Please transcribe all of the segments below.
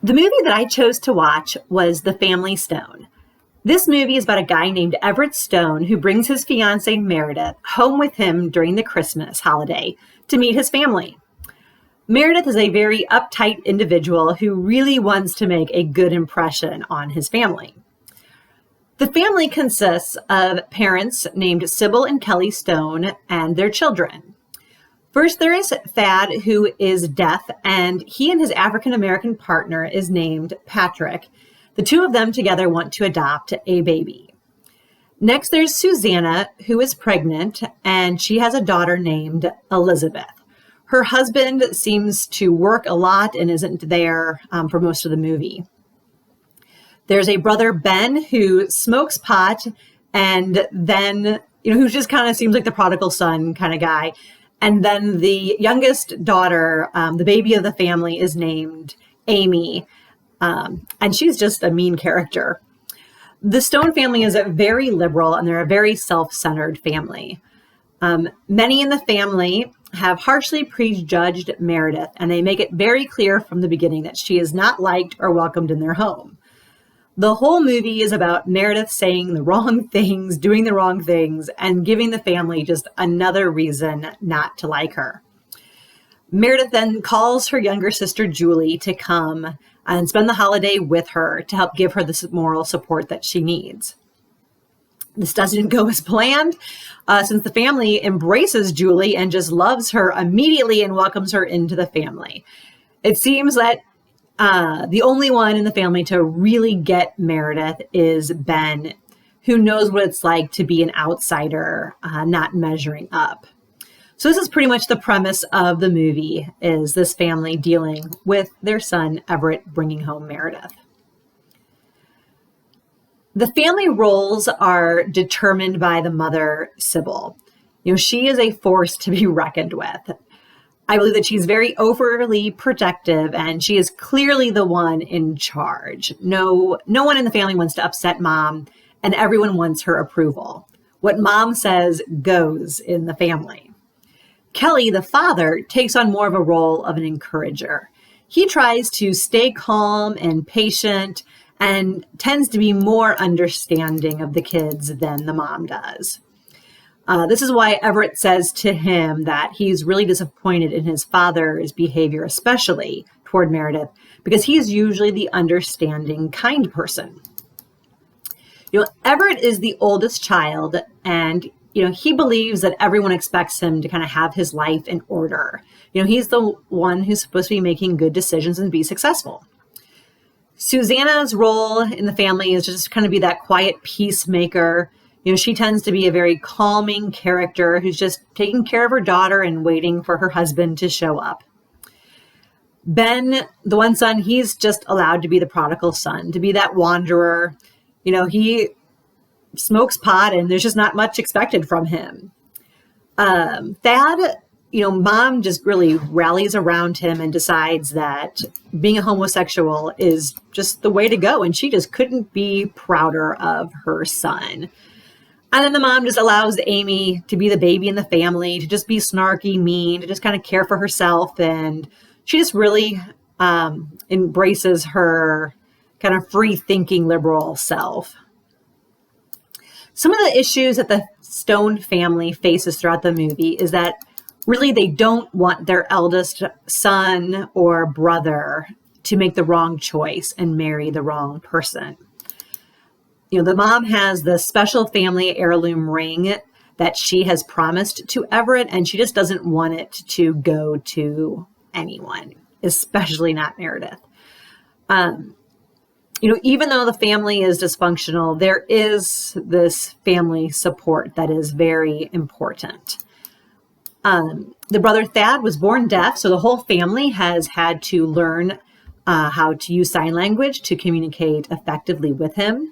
The movie that I chose to watch was The Family Stone. This movie is about a guy named Everett Stone who brings his fiancée Meredith home with him during the Christmas holiday to meet his family. Meredith is a very uptight individual who really wants to make a good impression on his family. The family consists of parents named Sybil and Kelly Stone and their children. First, there is Thad, who is deaf, and he and his African-American partner is named Patrick. The two of them together want to adopt a baby. Next, there's Susanna, who is pregnant, and she has a daughter named Elizabeth. Her husband seems to work a lot and isn't there for most of the movie. There's a brother, Ben, who smokes pot and then, who just kind of seems like the prodigal son kind of guy. And then the youngest daughter, the baby of the family, is named Amy. And she's just a mean character. The Stone family is very liberal and they're a very self-centered family. Many in the family have harshly prejudged Meredith, and they make it very clear from the beginning that she is not liked or welcomed in their home. The whole movie is about Meredith saying the wrong things, doing the wrong things, and giving the family just another reason not to like her. Meredith then calls her younger sister Julie to come and spend the holiday with her to help give her the moral support that she needs. This doesn't go as planned, since the family embraces Julie and just loves her immediately and welcomes her into the family. It seems that the only one in the family to really get Meredith is Ben, who knows what it's like to be an outsider, not measuring up. So this is pretty much the premise of the movie, is this family dealing with their son, Everett, bringing home Meredith. The family roles are determined by the mother, Sybil. She is a force to be reckoned with. I believe that she's very overly protective and she is clearly the one in charge. No one in the family wants to upset mom and everyone wants her approval. What mom says goes in the family. Kelly, the father, takes on more of a role of an encourager. He tries to stay calm and patient and tends to be more understanding of the kids than the mom does. This is why Everett says to him that he's really disappointed in his father's behavior, especially toward Meredith, because he's usually the understanding, kind person. Everett is the oldest child, and he believes that everyone expects him to kind of have his life in order. He's the one who's supposed to be making good decisions and be successful. Susanna's role in the family is just kind of be that quiet peacemaker. She tends to be a very calming character who's just taking care of her daughter and waiting for her husband to show up. Ben, the one son, he's just allowed to be the prodigal son, to be that wanderer. He smokes pot and there's just not much expected from him. Thad, mom just really rallies around him and decides that being a homosexual is just the way to go. And she just couldn't be prouder of her son. And then the mom just allows Amy to be the baby in the family, to just be snarky, mean, to just kind of care for herself. And she just really embraces her kind of free-thinking liberal self. Some of the issues that the Stone family faces throughout the movie is that really they don't want their eldest son or brother to make the wrong choice and marry the wrong person. The mom has the special family heirloom ring that she has promised to Everett, and she just doesn't want it to go to anyone, especially not Meredith. Even though the family is dysfunctional, there is this family support that is very important. The brother Thad was born deaf, so the whole family has had to learn how to use sign language to communicate effectively with him.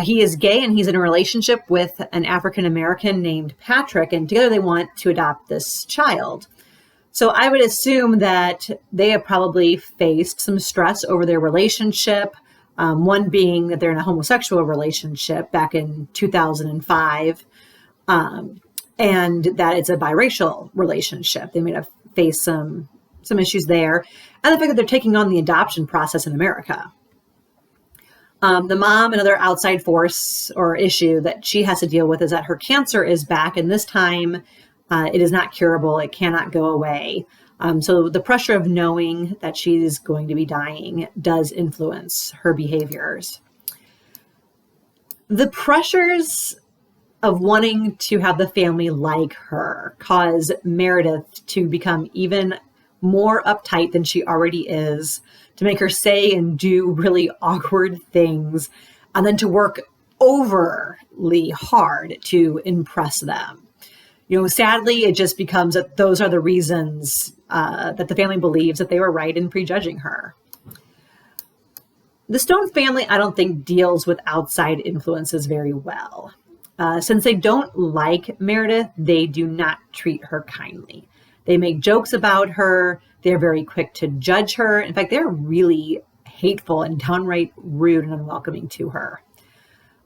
He is gay and he's in a relationship with an African-American named Patrick, and together they want to adopt this child. So I would assume that they have probably faced some stress over their relationship, one being that they're in a homosexual relationship back in 2005, and that it's a biracial relationship. They may have faced some issues there. and the fact that they're taking on the adoption process in America. The mom, another outside force or issue that she has to deal with is that her cancer is back, and this time it is not curable. It cannot go away. So the pressure of knowing that she's going to be dying does influence her behaviors. The pressures of wanting to have the family like her cause Meredith to become even more uptight than she already is, to make her say and do really awkward things, and then to work overly hard to impress them. Sadly, it just becomes that those are the reasons that the family believes that they were right in prejudging her. The Stone family, I don't think, deals with outside influences very well. Since they don't like Meredith, they do not treat her kindly. They make jokes about her. They're very quick to judge her. In fact, they're really hateful and downright rude and unwelcoming to her.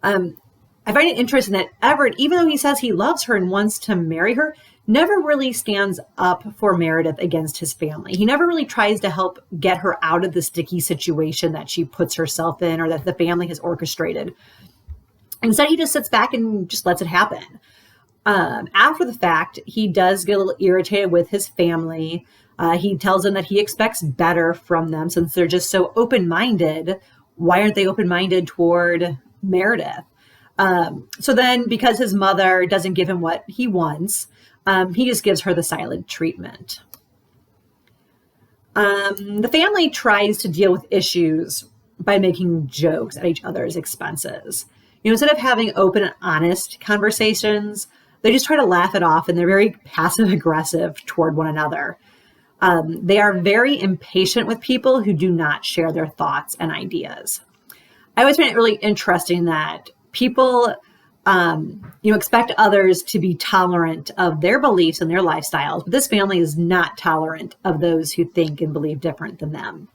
I find it interesting that Everett, even though he says he loves her and wants to marry her, never really stands up for Meredith against his family. He never really tries to help get her out of the sticky situation that she puts herself in or that the family has orchestrated. Instead, he just sits back and just lets it happen. After the fact, he does get a little irritated with his family. He tells them that he expects better from them since they're just so open-minded. Why aren't they open-minded toward Meredith? So then, because his mother doesn't give him what he wants, he just gives her the silent treatment. The family tries to deal with issues by making jokes at each other's expenses. Instead of having open and honest conversations, they just try to laugh it off, and they're very passive aggressive toward one another. They are very impatient with people who do not share their thoughts and ideas. I always find it really interesting that people, expect others to be tolerant of their beliefs and their lifestyles, but this family is not tolerant of those who think and believe different than them.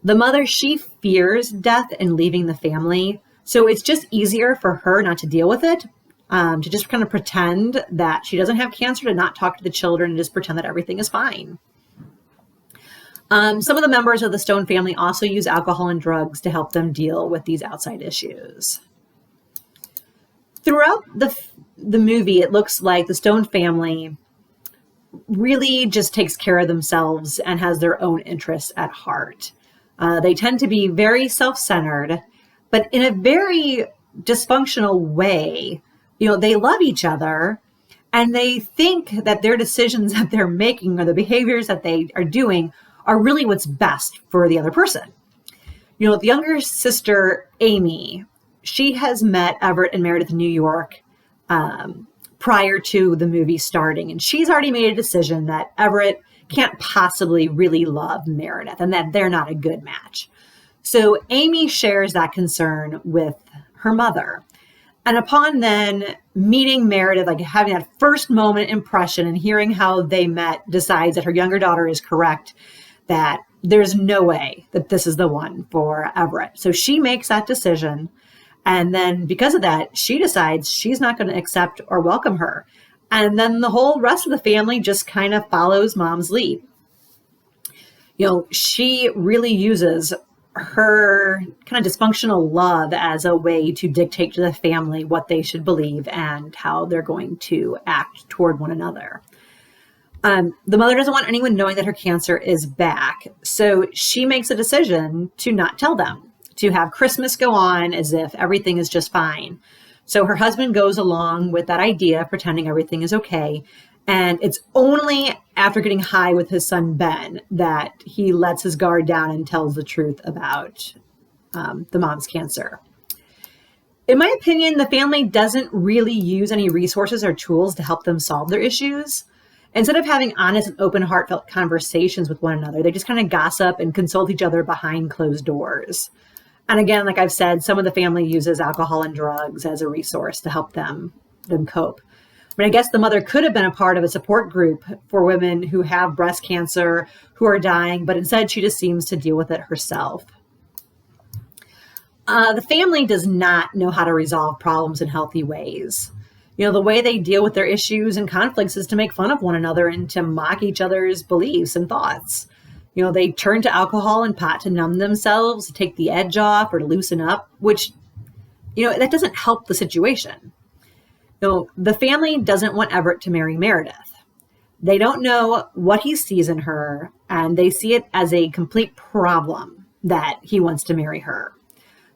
The mother, she fears death and leaving the family, so it's just easier for her not to deal with it, to just kind of pretend that she doesn't have cancer, to not talk to the children and just pretend that everything is fine. Some of the members of the Stone family also use alcohol and drugs to help them deal with these outside issues. Throughout the movie, it looks like the Stone family really just takes care of themselves and has their own interests at heart. They tend to be very self-centered, but in a very dysfunctional way. They love each other, and they think that their decisions that they're making or the behaviors that they are doing are really what's best for the other person. The younger sister, Amy, she has met Everett and Meredith in New York prior to the movie starting, and she's already made a decision that Everett can't possibly really love Meredith and that they're not a good match. So Amy shares that concern with her mother. And upon then meeting Meredith, like having that first moment impression and hearing how they met, decides that her younger daughter is correct, that there's no way that this is the one for Everett. So she makes that decision. And then because of that, she decides she's not going to accept or welcome her. And then the whole rest of the family just kind of follows mom's lead. She really uses her kind of dysfunctional love as a way to dictate to the family what they should believe and how they're going to act toward one another. The mother doesn't want anyone knowing that her cancer is back, so she makes a decision to not tell them, to have Christmas go on as if everything is just fine. So her husband goes along with that idea, pretending everything is okay. And it's only after getting high with his son, Ben, that he lets his guard down and tells the truth about the mom's cancer. In my opinion, the family doesn't really use any resources or tools to help them solve their issues. Instead of having honest and open, heartfelt conversations with one another, they just kind of gossip and consult each other behind closed doors. And again, like I've said, some of the family uses alcohol and drugs as a resource to help them cope. I guess the mother could have been a part of a support group for women who have breast cancer, who are dying, but instead she just seems to deal with it herself. The family does not know how to resolve problems in healthy ways. The way they deal with their issues and conflicts is to make fun of one another and to mock each other's beliefs and thoughts. They turn to alcohol and pot to numb themselves, to take the edge off or to loosen up, which, that doesn't help the situation. The family doesn't want Everett to marry Meredith. They don't know what he sees in her, and they see it as a complete problem that he wants to marry her.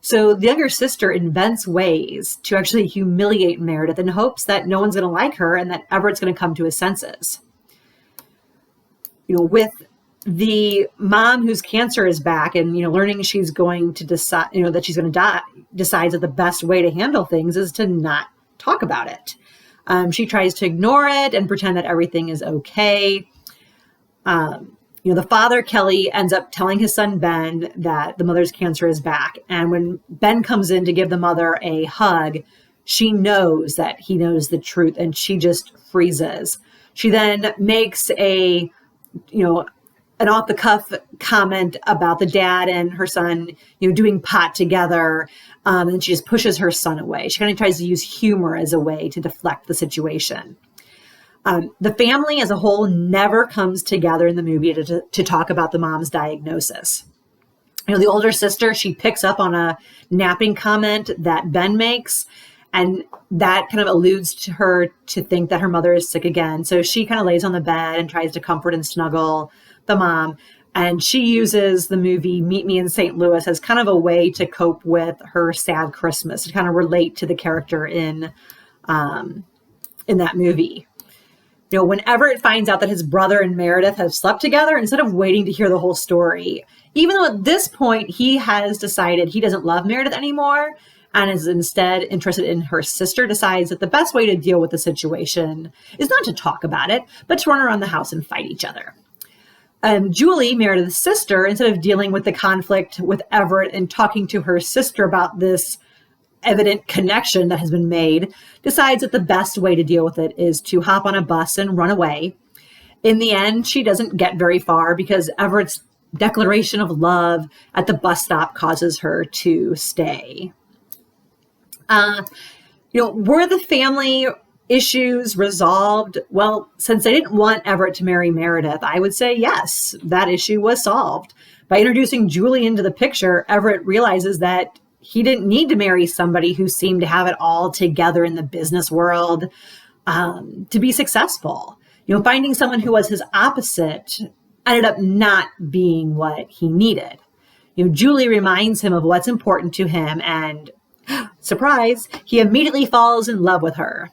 So the younger sister invents ways to actually humiliate Meredith in hopes that no one's going to like her and that Everett's going to come to his senses. With the mom whose cancer is back and, learning she's going to decide, that she's going to die, decides that the best way to handle things is to not talk about it. She tries to ignore it and pretend that everything is okay. The father, Kelly, ends up telling his son, Ben, that the mother's cancer is back. And when Ben comes in to give the mother a hug, she knows that he knows the truth and she just freezes. She then makes an off-the-cuff comment about the dad and her son, doing pot together. And she just pushes her son away. She kind of tries to use humor as a way to deflect the situation. The family as a whole never comes together in the movie to talk about the mom's diagnosis. The older sister, she picks up on a napping comment that Ben makes, and that kind of alludes to her to think that her mother is sick again. So she kind of lays on the bed and tries to comfort and snuggle the mom. And she uses the movie Meet Me in St. Louis as kind of a way to cope with her sad Christmas, to kind of relate to the character in that movie. When Everett finds out that his brother and Meredith have slept together, instead of waiting to hear the whole story, even though at this point he has decided he doesn't love Meredith anymore and is instead interested in her sister, decides that the best way to deal with the situation is not to talk about it, but to run around the house and fight each other. Julie, Meredith's sister, instead of dealing with the conflict with Everett and talking to her sister about this evident connection that has been made, decides that the best way to deal with it is to hop on a bus and run away. In the end, she doesn't get very far because Everett's declaration of love at the bus stop causes her to stay. Were the family issues resolved? Well, since they didn't want Everett to marry Meredith, I would say yes, that issue was solved. By introducing Julie into the picture, Everett realizes that he didn't need to marry somebody who seemed to have it all together in the business world to be successful. Finding someone who was his opposite ended up not being what he needed. Julie reminds him of what's important to him, and surprise, he immediately falls in love with her.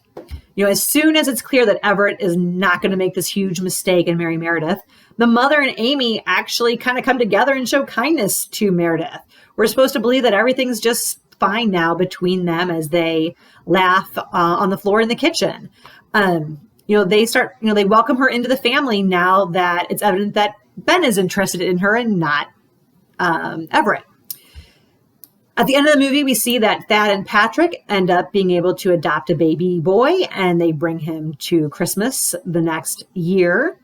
As soon as it's clear that Everett is not going to make this huge mistake and marry Meredith, the mother and Amy actually kind of come together and show kindness to Meredith. We're supposed to believe that everything's just fine now between them as they laugh on the floor in the kitchen. They welcome her into the family now that it's evident that Ben is interested in her and not Everett. At the end of the movie, we see that Thad and Patrick end up being able to adopt a baby boy, and they bring him to Christmas the next year.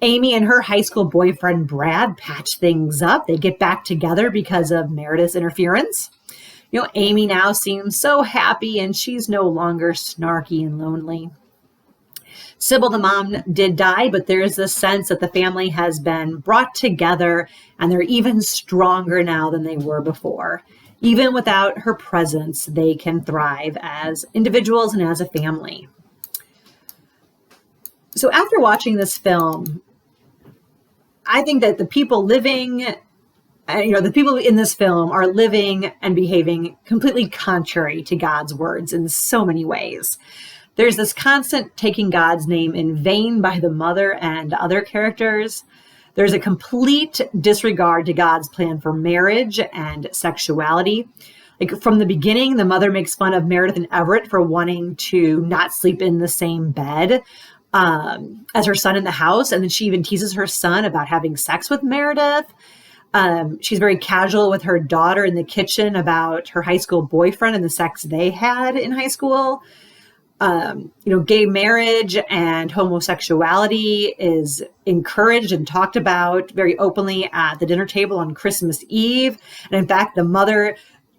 Amy and her high school boyfriend, Brad, patch things up. They get back together because of Meredith's interference. Amy now seems so happy, and she's no longer snarky and lonely. Sybil, the mom, did die, but there is this sense that the family has been brought together, and they're even stronger now than they were before. Even without her presence, they can thrive as individuals and as a family. So after watching this film, I think that the people living, the people in this film are living and behaving completely contrary to God's words in so many ways. There's this constant taking God's name in vain by the mother and other characters. There's a complete disregard to God's plan for marriage and sexuality. Like from the beginning, the mother makes fun of Meredith and Everett for wanting to not sleep in the same bed as her son in the house. And then she even teases her son about having sex with Meredith. She's very casual with her daughter in the kitchen about her high school boyfriend and the sex they had in high school. Gay marriage and homosexuality is encouraged and talked about very openly at the dinner table on Christmas Eve. And in fact, the mother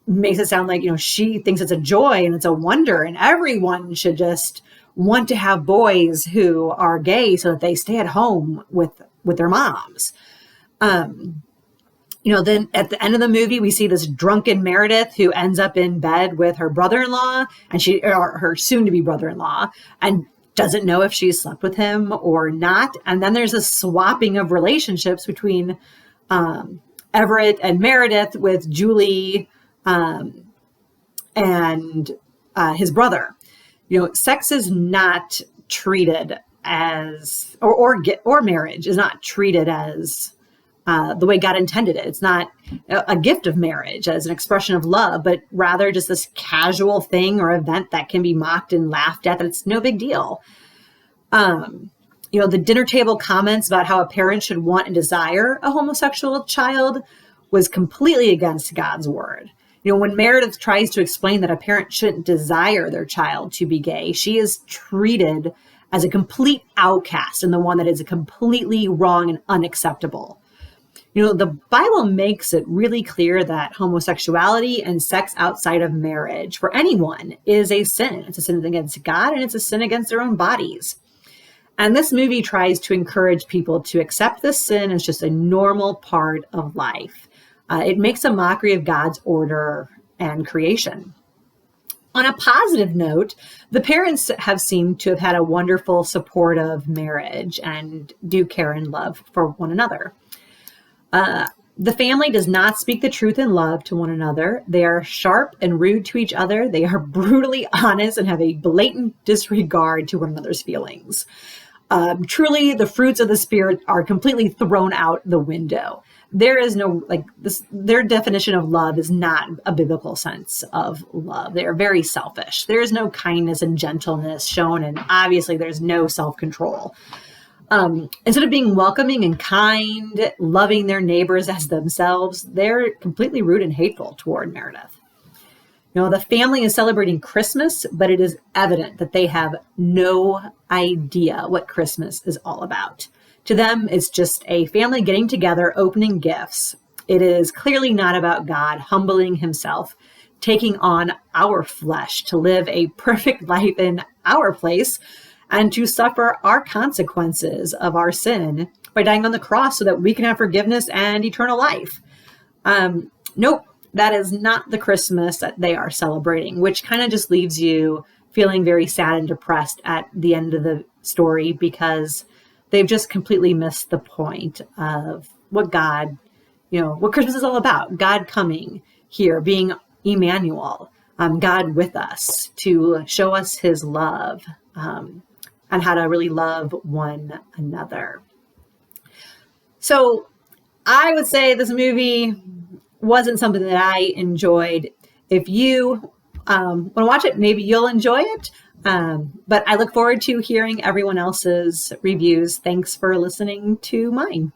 makes it sound like, she thinks it's a joy and it's a wonder, and everyone should just want to have boys who are gay so that they stay at home with their moms. Then at the end of the movie, we see this drunken Meredith who ends up in bed with her brother-in-law or her soon-to-be brother-in-law, and doesn't know if she's slept with him or not. And then there's a swapping of relationships between Everett and Meredith with Julie and his brother. Sex is not treated as, or marriage is not treated as the way God intended it. It's not a gift of marriage as an expression of love, but rather just this casual thing or event that can be mocked and laughed at, that it's no big deal. The dinner table comments about how a parent should want and desire a homosexual child was completely against God's word. When Meredith tries to explain that a parent shouldn't desire their child to be gay, she is treated as a complete outcast and the one that is completely wrong and unacceptable. The Bible makes it really clear that homosexuality and sex outside of marriage for anyone is a sin. It's a sin against God, and it's a sin against their own bodies. And this movie tries to encourage people to accept this sin as just a normal part of life. It makes a mockery of God's order and creation. On a positive note, the parents have seemed to have had a wonderful, supportive marriage and do care and love for one another. The family does not speak the truth in love to one another. They are sharp and rude to each other. They are brutally honest and have a blatant disregard to one another's feelings. Truly, the fruits of the Spirit are completely thrown out the window. There is no, their definition of love is not a biblical sense of love. They are very selfish. There is no kindness and gentleness shown, and obviously there's no self-control. Instead of being welcoming and kind, loving their neighbors as themselves, they're completely rude and hateful toward Meredith. The family is celebrating Christmas, but it is evident that they have no idea what Christmas is all about. To them, it's just a family getting together, opening gifts. It is clearly not about God humbling himself, taking on our flesh to live a perfect life in our place, and to suffer our consequences of our sin by dying on the cross so that we can have forgiveness and eternal life. Nope, that is not the Christmas that they are celebrating, which kind of just leaves you feeling very sad and depressed at the end of the story, because they've just completely missed the point of what God, what Christmas is all about. God coming here, being Emmanuel, God with us to show us his love, and how to really love one another. So I would say this movie wasn't something that I enjoyed. If you want to watch it, maybe you'll enjoy it. But I look forward to hearing everyone else's reviews. Thanks for listening to mine.